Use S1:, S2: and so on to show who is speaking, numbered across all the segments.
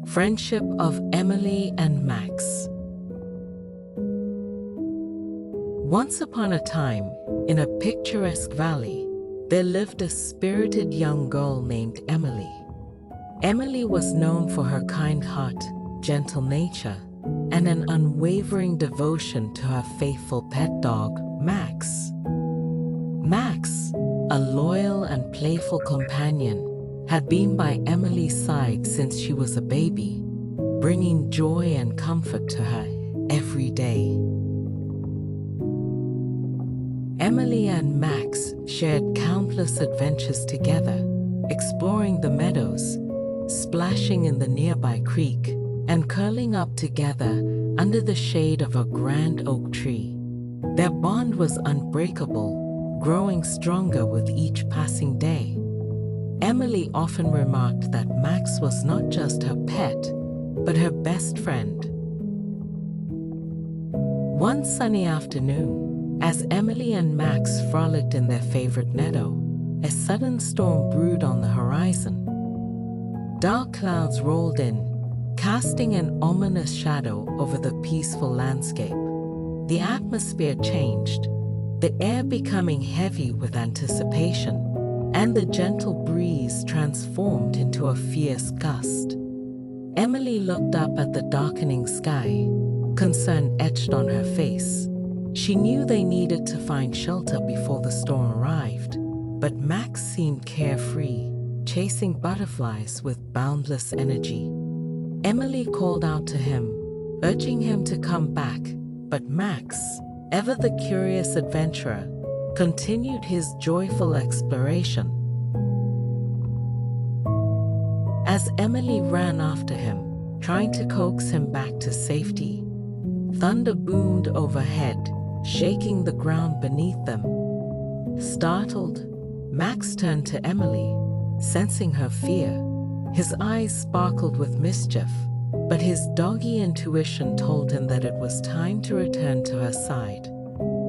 S1: Friendship of Emily and Max. Once upon a time, in a picturesque valley, there lived a spirited young girl named Emily. Emily was known for her kind heart, gentle nature, and an unwavering devotion to her faithful pet dog, Max. Max, a loyal and playful companion, had been by Emily's side since she was a baby, bringing joy and comfort to her every day. Emily and Max shared countless adventures together, exploring the meadows, splashing in the nearby creek, and curling up together under the shade of a grand oak tree. Their bond was unbreakable, growing stronger with each passing day. Emily often remarked that Max was not just her pet, but her best friend. One sunny afternoon, as Emily and Max frolicked in their favorite meadow, a sudden storm brewed on the horizon. Dark clouds rolled in, casting an ominous shadow over the peaceful landscape. The atmosphere changed, the air becoming heavy with anticipation, and the gentle breeze transformed into a fierce gust. Emily looked up at the darkening sky, concern etched on her face. She knew they needed to find shelter before the storm arrived, but Max seemed carefree, chasing butterflies with boundless energy. Emily called out to him, urging him to come back, but Max, ever the curious adventurer, continued his joyful exploration. As Emily ran after him, trying to coax him back to safety, thunder boomed overhead, shaking the ground beneath them. Startled, Max turned to Emily, sensing her fear. His eyes sparkled with mischief, but his doggy intuition told him that it was time to return to her side.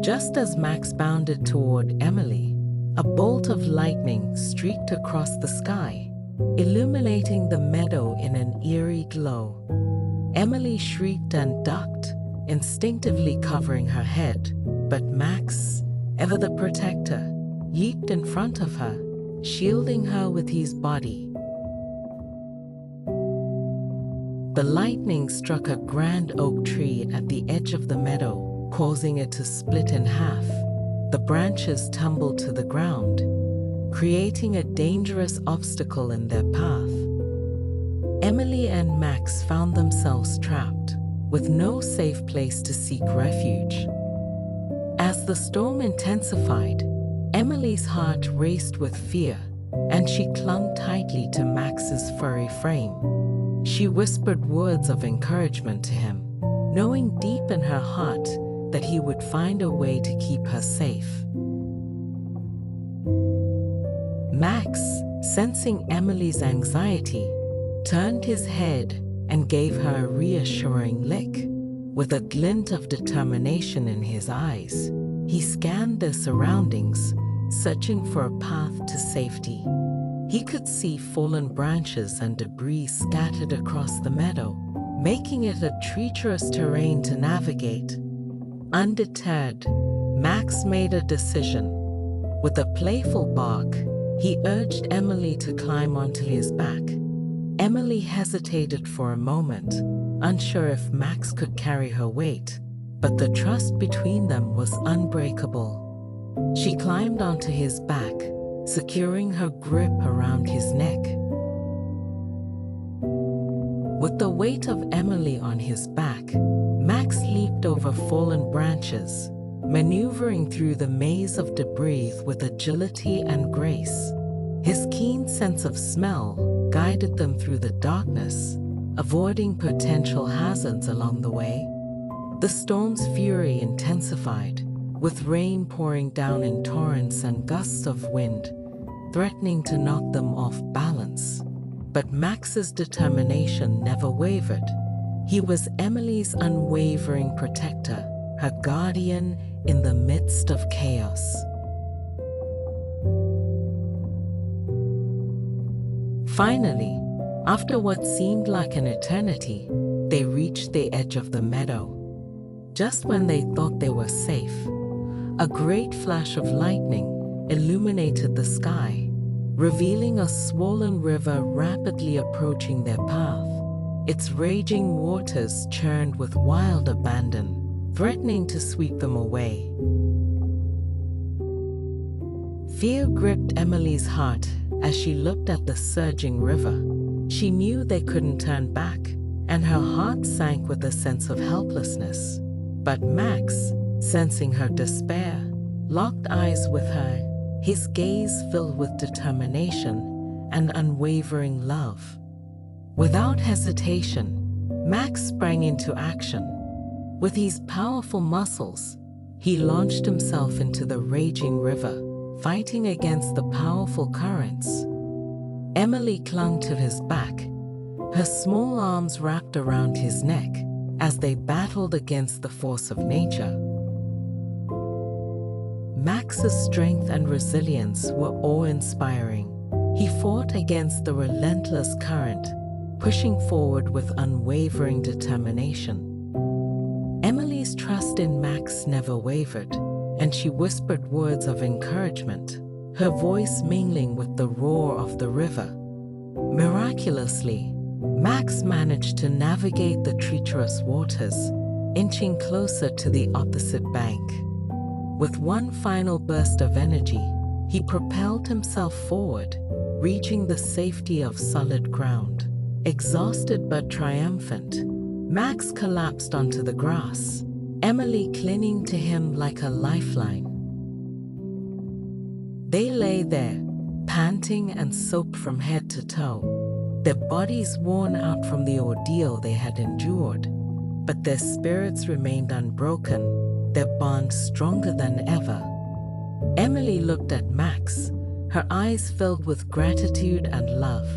S1: Just as Max bounded toward Emily, a bolt of lightning streaked across the sky, illuminating the meadow in an eerie glow. Emily shrieked and ducked, instinctively covering her head, but Max, ever the protector, leaped in front of her, shielding her with his body. The lightning struck a grand oak tree at the edge of the meadow, causing it to split in half. The branches tumbled to the ground, creating a dangerous obstacle in their path. Emily and Max found themselves trapped, with no safe place to seek refuge. As the storm intensified, Emily's heart raced with fear, and she clung tightly to Max's furry frame. She whispered words of encouragement to him, knowing deep in her heart that he would find a way to keep her safe. Max, sensing Emily's anxiety, turned his head and gave her a reassuring lick. With a glint of determination in his eyes, he scanned their surroundings, searching for a path to safety. He could see fallen branches and debris scattered across the meadow, making it a treacherous terrain to navigate. Undeterred, Max made a decision. With a playful bark, he urged Emily to climb onto his back. Emily hesitated for a moment, unsure if Max could carry her weight, but the trust between them was unbreakable. She climbed onto his back, securing her grip around his neck. With the weight of Emily on his back, Max leaped over fallen branches, maneuvering through the maze of debris with agility and grace. His keen sense of smell guided them through the darkness, avoiding potential hazards along the way. The storm's fury intensified, with rain pouring down in torrents and gusts of wind, threatening to knock them off balance. But Max's determination never wavered. He was Emily's unwavering protector, her guardian in the midst of chaos. Finally, After what seemed like an eternity, they reached the edge of the meadow. Just when they thought they were safe, a great flash of lightning illuminated the sky, revealing a swollen river rapidly approaching their path. Its raging waters churned with wild abandon, threatening to sweep them away. Fear gripped Emily's heart as she looked at the surging river. She knew they couldn't turn back, and her heart sank with a sense of helplessness. But Max, sensing her despair, locked eyes with her, his gaze filled with determination and unwavering love. Without hesitation, Max sprang into action. With his powerful muscles, he launched himself into the raging river, fighting against the powerful currents. Emily clung to his back, her small arms wrapped around his neck as they battled against the force of nature. Max's strength and resilience were awe-inspiring. He fought against the relentless current, pushing forward with unwavering determination. Emily's trust in Max never wavered, and she whispered words of encouragement, her voice mingling with the roar of the river. Miraculously, Max managed to navigate the treacherous waters, inching closer to the opposite bank. With one final burst of energy, he propelled himself forward, reaching the safety of solid ground. Exhausted but triumphant, Max collapsed onto the grass, Emily clinging to him like a lifeline. They lay there, panting and soaked from head to toe, their bodies worn out from the ordeal they had endured, but their spirits remained unbroken, their bond stronger than ever. Emily looked at Max, her eyes filled with gratitude and love,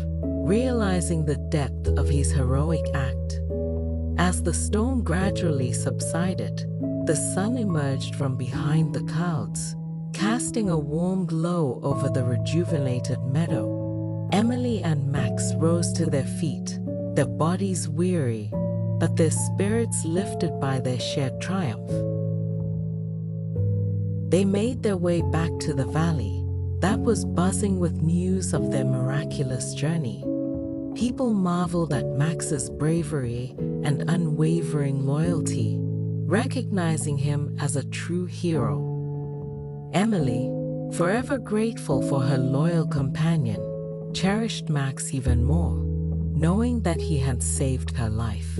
S1: realizing the depth of his heroic act. As the storm gradually subsided, the sun emerged from behind the clouds, casting a warm glow over the rejuvenated meadow. Emily and Max rose to their feet, their bodies weary, but their spirits lifted by their shared triumph. They made their way back to the valley that was buzzing with news of their miraculous journey. People marveled at Max's bravery and unwavering loyalty, recognizing him as a true hero. Emily, forever grateful for her loyal companion, cherished Max even more, knowing that he had saved her life.